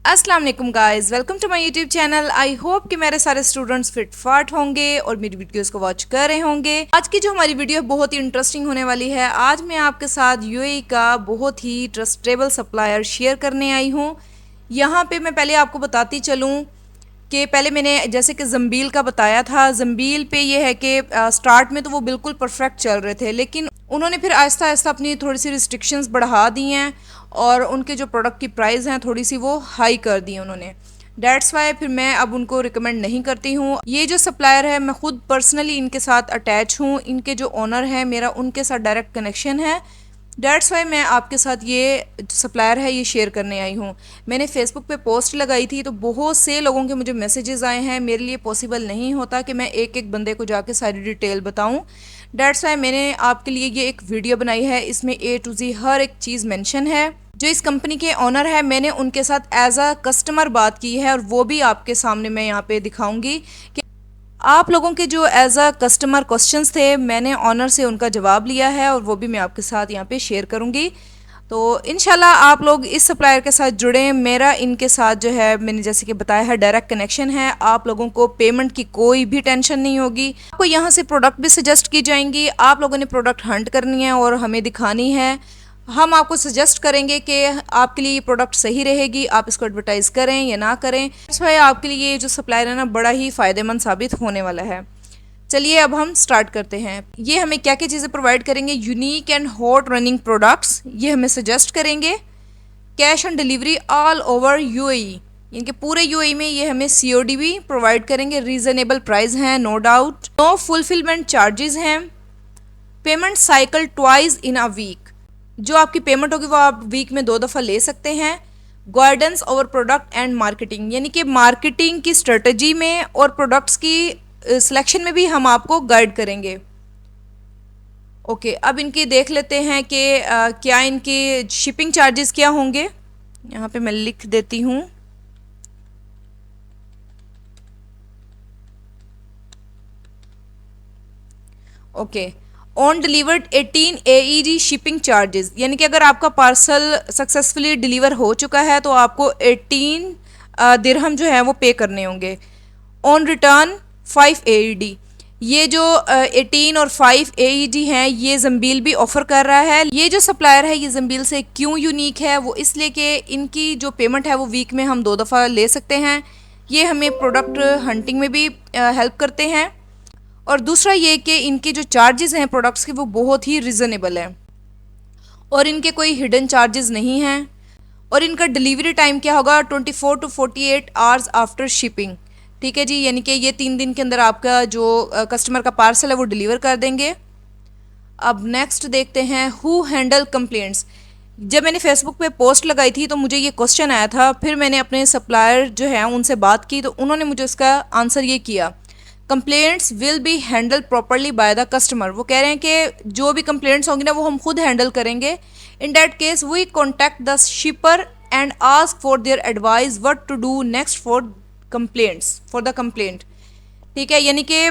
अस्सलाम वालेकुम guys, welcome to my YouTube channel. I hope कि मेरे सारे स्टूडेंट्स फिट फाट होंगे और मेरी वीडियोस को वॉच कर रहे होंगे। आज की जो हमारी वीडियो है बहुत ही इंटरेस्टिंग होने वाली है। आज मैं आपके साथ यूएई का बहुत ही ट्रस्टेबल सप्लायर शेयर करने आई हूँ। यहाँ पे मैं पहले आपको बताती चलूँ कि पहले मैंने जैसे कि ज़म्बील का बताया था। ज़म्बील पे ये है कि स्टार्ट में तो वो बिल्कुल परफेक्ट चल रहे थे, लेकिन उन्होंने फिर आहिस्ता आहिस्ता अपनी थोड़ी सी रिस्ट्रिक्शंस बढ़ा दी हैं और उनके जो प्रोडक्ट की प्राइस हैं थोड़ी सी वो हाई कर दी उन्होंने। डेट्स वाई फिर मैं अब उनको रिकमेंड नहीं करती हूँ। ये जो सप्लायर है मैं खुद पर्सनली इनके साथ अटैच हूँ। इनके जो ओनर हैं मेरा उनके साथ डायरेक्ट कनेक्शन है। डेट्स वाई मैं आपके साथ ये सप्लायर है ये शेयर करने आई हूँ। मैंने फेसबुक पे पोस्ट लगाई थी तो बहुत से लोगों के मुझे मैसेजेस आए हैं। मेरे लिए पॉसिबल नहीं होता कि मैं एक एक बंदे को जाके सारी डिटेल बताऊँ। डेट्स वाई मैंने आपके लिए ये एक वीडियो बनाई है। इसमें ए टू जी हर एक चीज़ मेंशन है। जो इस कंपनी के ओनर है मैंने उनके साथ एज अ कस्टमर बात की है और वो भी आपके सामने मैं यहाँ पे दिखाऊंगी कि आप लोगों के जो एज अ कस्टमर क्वेश्चंस थे मैंने ऑनर से उनका जवाब लिया है और वो भी मैं आपके साथ यहाँ पे शेयर करूँगी। तो इंशाल्लाह आप लोग इस सप्लायर के साथ जुड़ें। मेरा इनके साथ जो है मैंने जैसे कि बताया है डायरेक्ट कनेक्शन है। आप लोगों को पेमेंट की कोई भी टेंशन नहीं होगी। आपको यहाँ से प्रोडक्ट भी सजेस्ट की जाएंगी। आप लोगों ने प्रोडक्ट हंट करनी है और हमें दिखानी है। हम आपको सजेस्ट करेंगे कि आपके लिए ये प्रोडक्ट सही रहेगी, आप इसको एडवर्टाइज़ करें या ना करें। दैट्स व्हाई आपके लिए ये जो सप्लायर है ना बड़ा ही फ़ायदेमंद साबित होने वाला है। चलिए अब हम स्टार्ट करते हैं। ये हमें क्या क्या चीज़ें प्रोवाइड करेंगे। Unique and hot running products ये हमें सजेस्ट करेंगे। Cash on delivery all over UAE, इनके पूरे यूएई में ये हमें सीओडी भी प्रोवाइड करेंगे। रीज़नेबल प्राइस हैं no doubt. No fulfilment charges हैं। Payment cycle twice in a week, जो आपकी पेमेंट होगी वो आप वीक में 2 दफ़ा ले सकते हैं। Guidance over product and marketing, यानी कि मार्केटिंग की स्ट्रेटजी में और प्रोडक्ट्स की सिलेक्शन में भी हम आपको गाइड करेंगे। ओके अब इनकी देख लेते हैं कि क्या इनके शिपिंग चार्जेस क्या होंगे। यहाँ पे मैं लिख देती हूँ। Okay on delivered 18 AED shipping charges, यानी कि अगर आपका पार्सल सक्सेसफुली डिलीवर हो चुका है तो आपको 18 दिरहम जो है वो पे करने होंगे। ऑन रिटर्न 5 AED, ये जो 18 और 5 AED हैं ये ज़म्बील भी ऑफ़र कर रहा है। ये जो सप्लायर है ये ज़म्बील से क्यों यूनिक है वो इसलिए कि इनकी जो पेमेंट है वो वीक में हम 2 दफ़ा ले सकते हैं। ये हमें प्रोडक्ट हंटिंग में भी हेल्प करते हैं और दूसरा ये कि इनके जो चार्जेस हैं प्रोडक्ट्स के वो बहुत ही रिजनेबल है और इनके कोई हिडन चार्जेस नहीं हैं। और इनका डिलीवरी टाइम क्या होगा 24 to 48 आवर्स आफ्टर शिपिंग। ठीक है जी, यानी कि ये 3 दिन के अंदर आपका जो कस्टमर का पार्सल है वो डिलीवर कर देंगे। अब नेक्स्ट देखते हैं हु हैंडल कंप्लेंट्स। जब मैंने फेसबुक पे पोस्ट लगाई थी तो मुझे ये क्वेश्चन आया था, फिर मैंने अपने सप्लायर जो है उनसे बात की तो उन्होंने मुझे उसका आंसर ये किया, complaints will be handle properly by the customer. वो कह रहे हैं कि जो भी कंप्लेंट्स होंगी ना वो हम खुद हैंडल करेंगे। In that case we contact the shipper and ask for their advice what to do next for the complaint. ठीक है, यानी कि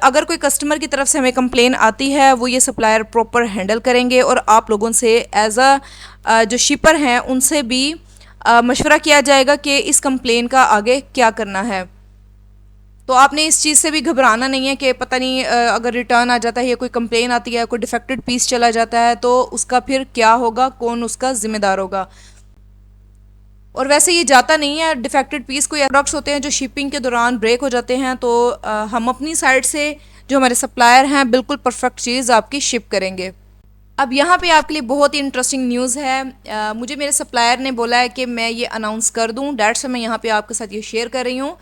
अगर कोई कस्टमर की तरफ से हमें कंप्लेन आती है वो ये सप्लायर प्रॉपर हैंडल करेंगे और आप लोगों से एज अ जो शिपर हैं उनसे भी मशवरा किया जाएगा कि इस कंप्लेन का आगे क्या करना है। तो आपने इस चीज़ से भी घबराना नहीं है कि पता नहीं अगर रिटर्न आ जाता है या कोई कंप्लेन आती है, कोई डिफेक्टेड पीस चला जाता है तो उसका फिर क्या होगा, कौन उसका ज़िम्मेदार होगा। और वैसे ये जाता नहीं है डिफेक्टेड पीस। कोई प्रोडक्ट्स होते हैं जो शिपिंग के दौरान ब्रेक हो जाते हैं तो हम अपनी साइड से जो हमारे सप्लायर हैं बिल्कुल परफेक्ट चीज़ आपकी शिप करेंगे। अब यहाँ पे आपके लिए बहुत ही इंटरेस्टिंग न्यूज़ है। मुझे मेरे सप्लायर ने बोला है कि मैं ये अनाउंस कर दूँ, डेट्स मैं यहाँ पे आपके साथ ये शेयर कर रही हूँ।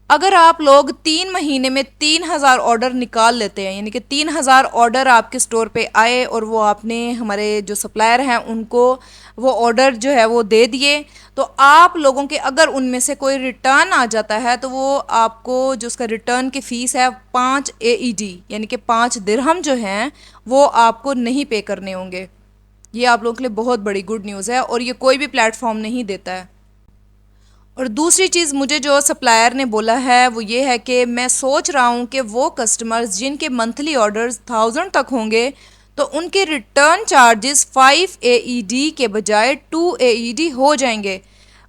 अगर आप लोग 3 महीने में 3000 ऑर्डर निकाल लेते हैं, यानी कि 3000 ऑर्डर आपके स्टोर पे आए और वो आपने हमारे जो सप्लायर हैं उनको वो ऑर्डर जो है वो दे दिए, तो आप लोगों के अगर उनमें से कोई रिटर्न आ जाता है तो वो आपको जो उसका रिटर्न की फ़ीस है 5 AED यानी कि 5 दिरहम जो हैं वो आपको नहीं पे करने होंगे। ये आप लोगों के लिए बहुत बड़ी गुड न्यूज़ है और ये कोई भी प्लेटफॉर्म नहीं देता है। और दूसरी चीज़ मुझे जो सप्लायर ने बोला है वो ये है कि मैं सोच रहा हूँ कि वो कस्टमर्स जिनके मंथली ऑर्डर्स 1000 तक होंगे तो उनके रिटर्न चार्जेस 5 AED के बजाय 2 AED हो जाएंगे।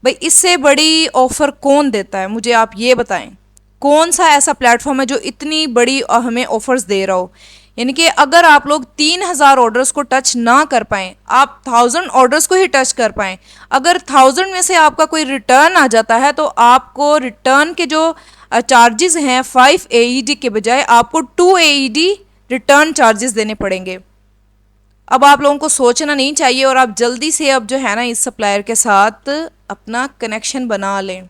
भाई इससे बड़ी ऑफ़र कौन देता है, मुझे आप ये बताएं। कौन सा ऐसा प्लेटफॉर्म है जो इतनी बड़ी हमें ऑफर्स दे रहा हो। यानी कि अगर आप लोग 3,000 ऑर्डर्स को टच ना कर पाएँ, आप 1000 ऑर्डर्स को ही टच कर पाएँ, अगर 1000 में से आपका कोई रिटर्न आ जाता है तो आपको रिटर्न के जो चार्जेस हैं 5 AED के बजाय आपको 2 AED रिटर्न चार्जेस देने पड़ेंगे। अब आप लोगों को सोचना नहीं चाहिए और आप जल्दी से अब जो है ना इस सप्लायर के साथ अपना कनेक्शन बना लें।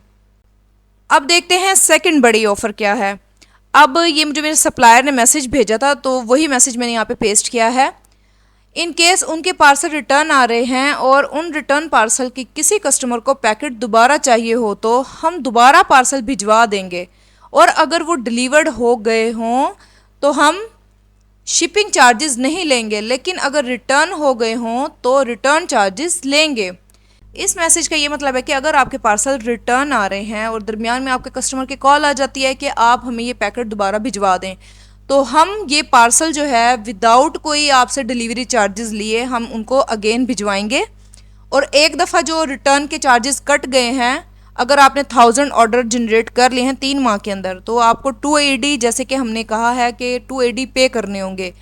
अब देखते हैं सेकंड बड़ी ऑफ़र क्या है। अब ये मुझे मेरे सप्लायर ने मैसेज भेजा था तो वही मैसेज मैंने यहाँ पे पेस्ट किया है। इन केस उनके पार्सल रिटर्न आ रहे हैं और उन रिटर्न पार्सल की किसी कस्टमर को पैकेट दोबारा चाहिए हो तो हम दोबारा पार्सल भिजवा देंगे, और अगर वो डिलीवर्ड हो गए हों तो हम शिपिंग चार्जेस नहीं लेंगे, लेकिन अगर रिटर्न हो गए हों तो रिटर्न चार्जेस लेंगे। इस मैसेज का ये मतलब है कि अगर आपके पार्सल रिटर्न आ रहे हैं और दरमियान में आपके कस्टमर की कॉल आ जाती है कि आप हमें ये पैकेट दोबारा भिजवा दें, तो हम ये पार्सल जो है विदाउट कोई आपसे डिलीवरी चार्जेस लिए हम उनको अगेन भिजवाएंगे। और एक दफ़ा जो रिटर्न के चार्जेस कट गए हैं, अगर आपने 1000 ऑर्डर जनरेट कर लिए हैं 3 माह के अंदर, तो आपको 2 AED, जैसे कि हमने कहा है कि 2 AED पे करने होंगे।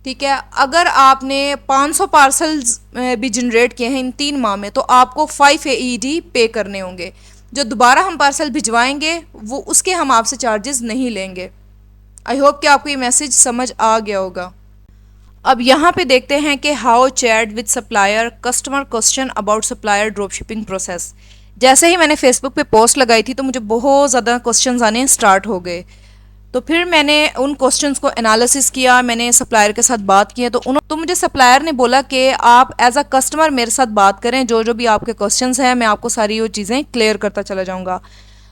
ठीक है, अगर आपने 500 पार्सल्स भी जनरेट किए हैं इन 3 माह में तो आपको 5 AED पे करने होंगे। जो दोबारा हम पार्सल भिजवाएंगे वो उसके हम आपसे चार्जेस नहीं लेंगे। आई होप कि आपको ये मैसेज समझ आ गया होगा। अब यहाँ पे देखते हैं कि how chat with supplier customer question about supplier drop shipping process. जैसे ही मैंने फेसबुक पे पोस्ट लगाई थी तो मुझे बहुत ज़्यादा क्वेश्चंस आने स्टार्ट हो गए। तो फिर मैंने उन क्वेश्चंस को एनालिसिस किया, मैंने सप्लायर के साथ बात की तो मुझे सप्लायर ने बोला कि आप एज अ कस्टमर मेरे साथ बात करें, जो जो भी आपके क्वेश्चंस हैं मैं आपको सारी वो चीज़ें क्लियर करता चला जाऊँगा।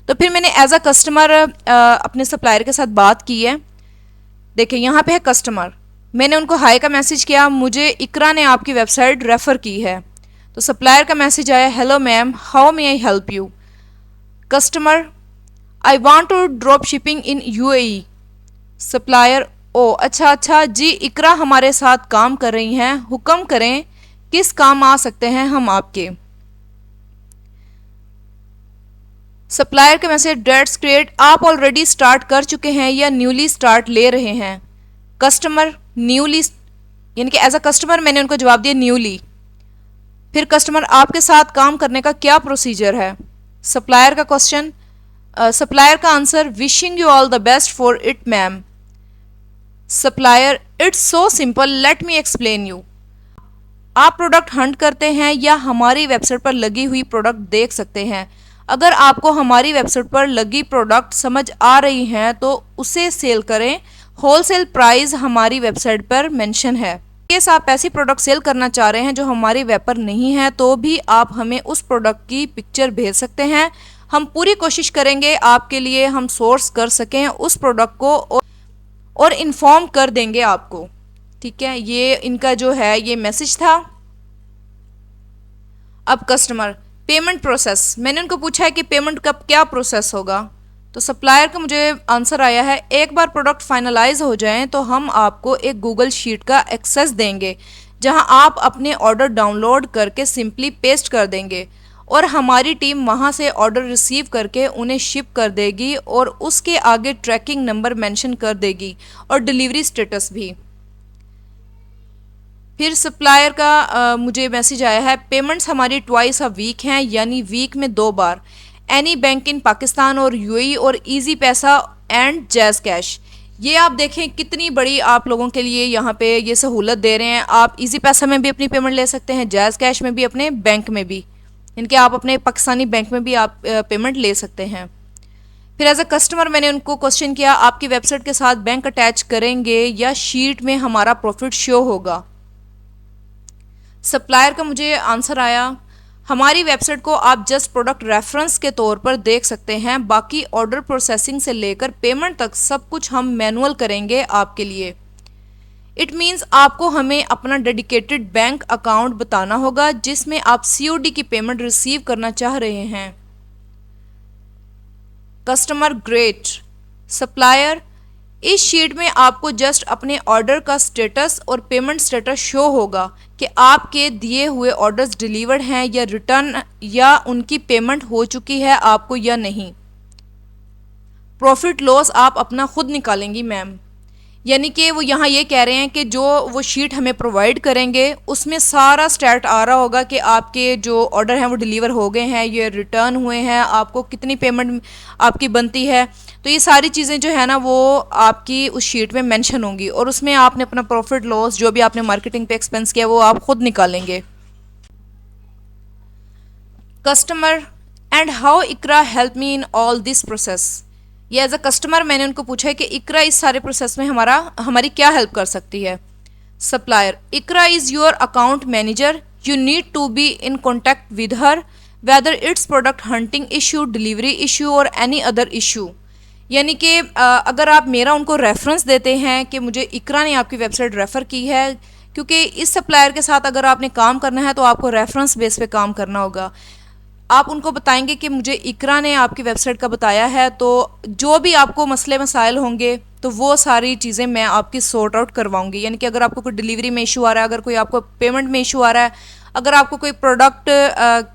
तो फिर मैंने एज अ कस्टमर अपने सप्लायर के साथ बात की है। देखिए यहाँ पे है कस्टमर, मैंने उनको हाई का मैसेज किया, मुझे इकरा ने आपकी वेबसाइट रेफ़र की है। तो सप्लायर का मैसेज आया, hello ma'am, how may I help you. Customer, I want to drop shipping in UAE। Supplier, ओ अच्छा जी, इकरा हमारे साथ काम कर रही हैं, हुक्म करें किस काम आ सकते हैं हम आपके। सप्लायर का मैसेज, डेट्स ग्रेट, आप ऑलरेडी स्टार्ट कर चुके हैं या न्यूली स्टार्ट ले रहे हैं। कस्टमर, न्यूली, यानी कि एज अ कस्टमर मैंने उनको जवाब दिया न्यूली। फिर कस्टमर, आपके साथ काम करने का क्या प्रोसीजर है। सप्लायर का क्वेश्चन, सप्लायर का answer, wishing you all the best for it ma'am. Supplier, it's so simple, let me explain you. आप प्रोडक्ट हंट करते हैं या हमारी वेबसाइट पर लगी हुई प्रोडक्ट देख सकते हैं। अगर आपको हमारी वेबसाइट पर लगी प्रोडक्ट समझ आ रही हैं तो उसे सेल करें, होलसेल प्राइस हमारी वेबसाइट पर मेंशन है। केस आप ऐसी प्रोडक्ट सेल करना चाह रहे हैं जो हमारी वेब पर नहीं है तो भी आप हमें उस प्रोडक्ट की पिक्चर भेज सकते हैं। हम पूरी कोशिश करेंगे आपके लिए हम सोर्स कर सकें उस प्रोडक्ट को और इन्फॉर्म कर देंगे आपको। ठीक है, ये इनका जो है ये मैसेज था। अब कस्टमर, पेमेंट प्रोसेस, मैंने उनको पूछा है कि पेमेंट का क्या प्रोसेस होगा। तो सप्लायर का मुझे आंसर आया है, एक बार प्रोडक्ट फाइनलाइज हो जाएं तो हम आपको एक गूगल शीट का एक्सेस देंगे जहां आप अपने ऑर्डर डाउनलोड करके सिंपली पेस्ट कर देंगे और हमारी टीम वहां से ऑर्डर रिसीव करके उन्हें शिप कर देगी और उसके आगे ट्रैकिंग नंबर मेंशन कर देगी और डिलीवरी स्टेटस भी। फिर सप्लायर का मुझे मैसेज आया है, पेमेंट्स हमारी ट्वाइस अ वीक हैं, यानी वीक में 2 बार, एनी बैंक इन पाकिस्तान और UAE और इजी पैसा एंड जैज़ कैश। ये आप देखें कितनी बड़ी आप लोगों के लिए यहाँ पे ये सहूलत दे रहे हैं। आप इजी पैसा में भी अपनी पेमेंट ले सकते हैं, जैज़ कैश में भी, अपने बैंक में भी, इनके आप अपने पाकिस्तानी बैंक में भी आप पेमेंट ले सकते हैं। फिर एज अ कस्टमर मैंने उनको क्वेश्चन किया, आपकी वेबसाइट के साथ बैंक अटैच करेंगे या शीट में हमारा प्रॉफिट शो होगा। सप्लायर का मुझे आंसर आया, हमारी वेबसाइट को आप जस्ट प्रोडक्ट रेफरेंस के तौर पर देख सकते हैं, बाकी ऑर्डर प्रोसेसिंग से लेकर पेमेंट तक सब कुछ हम मैनुअल करेंगे आपके लिए। इट मीन्स आपको हमें अपना डेडिकेटेड बैंक अकाउंट बताना होगा जिसमें आप COD की पेमेंट रिसीव करना चाह रहे हैं। Customer, great. सप्लायर, इस शीट में आपको जस्ट अपने ऑर्डर का स्टेटस और पेमेंट स्टेटस शो होगा, कि आपके दिए हुए ऑर्डर्स डिलीवर्ड हैं या रिटर्न या उनकी पेमेंट हो चुकी है आपको या नहीं। प्रॉफिट लॉस आप अपना खुद निकालेंगी मैम। यानी कि वो यहाँ ये कह रहे हैं कि जो वो शीट हमें प्रोवाइड करेंगे उसमें सारा स्टैट आ रहा होगा कि आपके जो ऑर्डर हैं वो डिलीवर हो गए हैं, ये रिटर्न हुए हैं, आपको कितनी पेमेंट आपकी बनती है। तो ये सारी चीज़ें जो है ना वो आपकी उस शीट में मेंशन होंगी और उसमें आपने अपना प्रॉफिट लॉस जो भी आपने मार्केटिंग पे एक्सपेंस किया वो आप खुद निकालेंगे। Customer and how Iqra help me in all this process. ये एज अ कस्टमर मैंने उनको पूछा है कि इकरा इस सारे प्रोसेस में हमारी क्या हेल्प कर सकती है। Supplier, Iqra is your account manager, you need to be in contact with her whether it's product hunting issue, delivery issue और एनी अदर इशू। यानी कि अगर आप मेरा उनको रेफरेंस देते हैं कि मुझे इकरा ने आपकी वेबसाइट रेफ़र की है, क्योंकि इस सप्लायर के साथ अगर आपने काम करना है तो आपको रेफरेंस बेस पे काम करना होगा। आप उनको बताएंगे कि मुझे इकरा ने आपकी वेबसाइट का बताया है, तो जो भी आपको मसले मसाइल होंगे तो वो सारी चीज़ें मैं आपकी सॉर्ट आउट करवाऊंगी। यानी कि अगर आपको कोई डिलीवरी में इशू आ रहा है, अगर कोई आपको पेमेंट में इशू आ रहा है, अगर आपको कोई प्रोडक्ट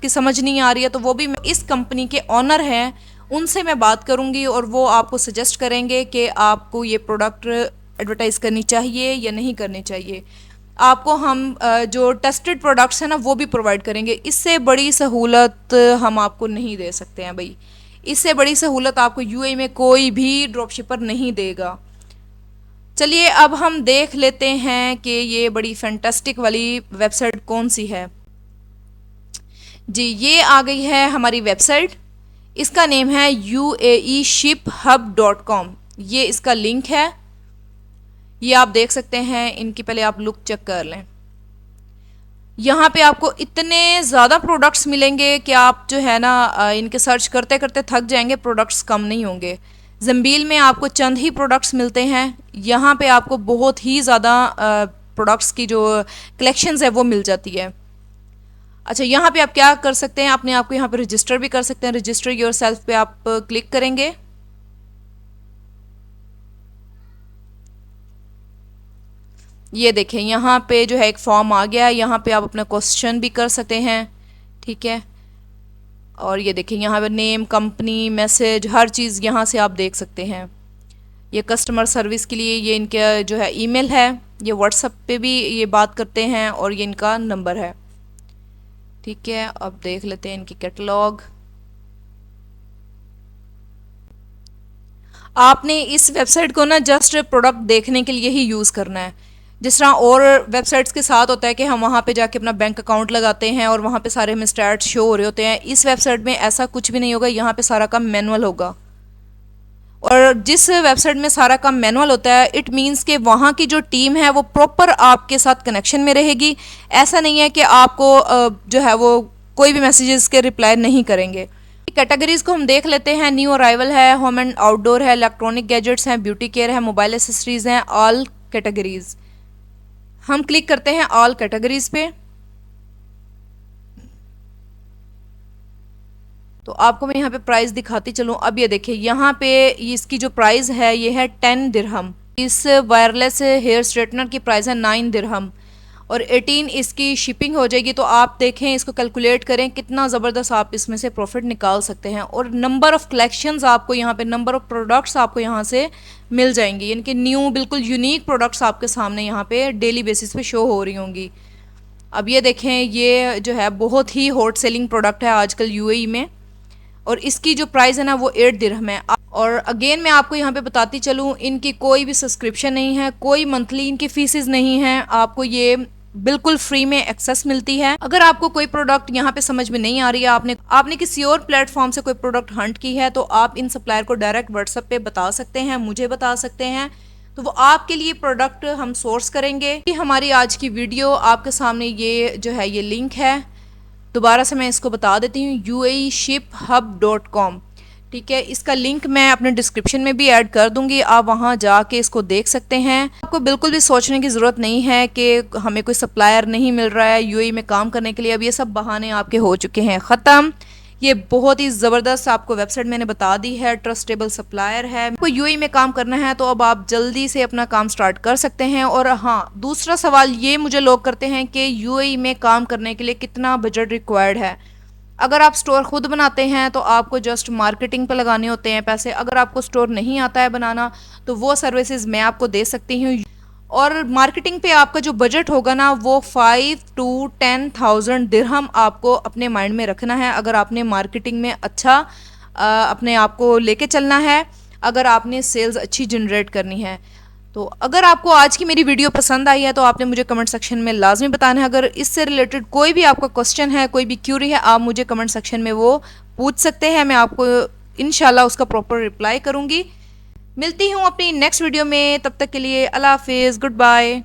की समझ नहीं आ रही है, तो वो भी इस कंपनी के ऑनर हैं उनसे मैं बात करूंगी और वो आपको सजेस्ट करेंगे कि आपको ये प्रोडक्ट एडवर्टाइज़ करनी चाहिए या नहीं करनी चाहिए। आपको हम जो टेस्टेड प्रोडक्ट्स हैं ना वो भी प्रोवाइड करेंगे। इससे बड़ी सहूलत हम आपको नहीं दे सकते हैं भाई, इससे बड़ी सहूलत आपको यूएई में कोई भी ड्रॉपशिपर नहीं देगा। चलिए अब हम देख लेते हैं कि ये बड़ी फैंटास्टिक वाली वेबसाइट कौन सी है। जी, ये आ गई है हमारी वेबसाइट। इसका नेम है UAEShipHub.com। ये इसका लिंक है, ये आप देख सकते हैं। इनकी पहले आप लुक चेक कर लें। यहाँ पे आपको इतने ज़्यादा प्रोडक्ट्स मिलेंगे कि आप जो है ना इनके सर्च करते करते थक जाएंगे, प्रोडक्ट्स कम नहीं होंगे। जंबील में आपको चंद ही प्रोडक्ट्स मिलते हैं, यहाँ पे आपको बहुत ही ज़्यादा प्रोडक्ट्स की जो कलेक्शंस है वो मिल जाती है। अच्छा, यहाँ पे आप क्या कर सकते हैं, अपने आप को यहाँ पे रजिस्टर भी कर सकते हैं। रजिस्टर योरसेल्फ पे आप क्लिक करेंगे। ये देखें यहाँ पे जो है एक फॉर्म आ गया है, यहाँ पे आप अपना क्वेश्चन भी कर सकते हैं, ठीक है। और ये देखें यहाँ पे नेम, कंपनी, मैसेज, हर चीज़ यहाँ से आप देख सकते हैं। ये कस्टमर सर्विस के लिए ये इनका जो है ईमेल है, ये व्हाट्सएप पे भी ये बात करते हैं और ये इनका नंबर है, ठीक है। अब देख लेते हैं इनकी कैटलॉग। आपने इस वेबसाइट को ना जस्ट प्रोडक्ट देखने के लिए ही यूज़ करना है। जिस तरह और वेबसाइट्स के साथ होता है कि हम वहाँ पे जाके अपना बैंक अकाउंट लगाते हैं और वहाँ पे सारे हमें स्टैट्स शो हो रहे होते हैं, इस वेबसाइट में ऐसा कुछ भी नहीं होगा। यहाँ पे सारा काम मैनुअल होगा और जिस वेबसाइट में सारा काम मैनुअल होता है इट मीन्स कि वहाँ की जो टीम है वो प्रॉपर आपके साथ कनेक्शन में रहेगी। ऐसा नहीं है कि आपको जो है वो कोई भी मैसेजेस के रिप्लाई नहीं करेंगे। कैटेगरीज को हम देख लेते हैं। न्यू अराइवल है, होम एंड आउटडोर है, इलेक्ट्रॉनिक गैजेट्स हैं, ब्यूटी केयर है, मोबाइल एसेसरीज हैं, ऑल कैटेगरीज। हम क्लिक करते हैं ऑल कैटेगरीज पे, तो आपको मैं यहाँ पे प्राइस दिखाती चलूँ। अब ये देखिए यहाँ पे इसकी जो प्राइस है ये है 10 दिरहम। इस वायरलेस हेयर स्ट्रेटनर की प्राइस है 9 दिरहम और 18 इसकी शिपिंग हो जाएगी। तो आप देखें, इसको कैलकुलेट करें कितना ज़बरदस्त आप इसमें से प्रॉफिट निकाल सकते हैं। और नंबर ऑफ़ कलेक्शंस आपको यहाँ पे, नंबर ऑफ़ प्रोडक्ट्स आपको यहाँ से मिल जाएंगी, यानी कि न्यू बिल्कुल यूनिक प्रोडक्ट्स आपके सामने यहाँ पे डेली बेसिस पे शो हो रही होंगी। अब ये देखें, ये जो है बहुत ही हॉट सेलिंग प्रोडक्ट है आजकल यूएई में और इसकी जो प्राइस है ना वो 8 दिरहम है। और अगेन मैं आपको यहाँ पे बताती चलूँ, इनकी कोई भी सब्सक्रिप्शन नहीं है, कोई मंथली इनकी फीसेस नहीं है, आपको ये बिल्कुल फ्री में एक्सेस मिलती है। अगर आपको कोई प्रोडक्ट यहाँ पे समझ में नहीं आ रही है, आपने किसी और प्लेटफॉर्म से कोई प्रोडक्ट हंट की है, तो आप इन सप्लायर को डायरेक्ट व्हाट्सएप पे बता सकते हैं, मुझे बता सकते हैं, तो वो आपके लिए प्रोडक्ट हम सोर्स करेंगे। हमारी आज की वीडियो आपके सामने ये जो है ये लिंक है, दोबारा से मैं इसको बता देती हूँ, UAEShipHub.com, ठीक है। इसका लिंक मैं अपने डिस्क्रिप्शन में भी ऐड कर दूंगी, आप वहाँ जाके इसको देख सकते हैं। आपको बिल्कुल भी सोचने की ज़रूरत नहीं है कि हमें कोई सप्लायर नहीं मिल रहा है यूएई में काम करने के लिए। अब ये सब बहाने आपके हो चुके हैं ख़त्म। ये बहुत ही ज़बरदस्त आपको वेबसाइट मैंने बता दी है, ट्रस्टेबल सप्लायर है। आपको यूएई में काम करना है तो अब आप जल्दी से अपना काम स्टार्ट कर सकते हैं। और हाँ, दूसरा सवाल ये मुझे लोग करते हैं कि यूएई में काम करने के लिए कितना बजट रिक्वायर्ड है। अगर आप स्टोर खुद बनाते हैं तो आपको जस्ट मार्केटिंग पे लगाने होते हैं पैसे। अगर आपको स्टोर नहीं आता है बनाना तो वो सर्विसेज मैं आपको दे सकती हूँ। और मार्केटिंग पे आपका जो बजट होगा ना वो 5 to 10,000 दिरहम आपको अपने माइंड में रखना है, अगर आपने मार्केटिंग में अच्छा अपने आप को लेके चलना है, अगर आपने सेल्स अच्छी जनरेट करनी है। तो अगर आपको आज की मेरी वीडियो पसंद आई है तो आपने मुझे कमेंट सेक्शन में लाजमी बताना है। अगर इससे रिलेटेड कोई भी आपका क्वेश्चन है, कोई भी क्यूरी है, आप मुझे कमेंट सेक्शन में वो पूछ सकते हैं। मैं आपको इंशाल्लाह उसका प्रॉपर रिप्लाई करूँगी। मिलती हूँ अपनी नेक्स्ट वीडियो में, तब तक के लिए अल्लाह हाफिज़, गुड बाय।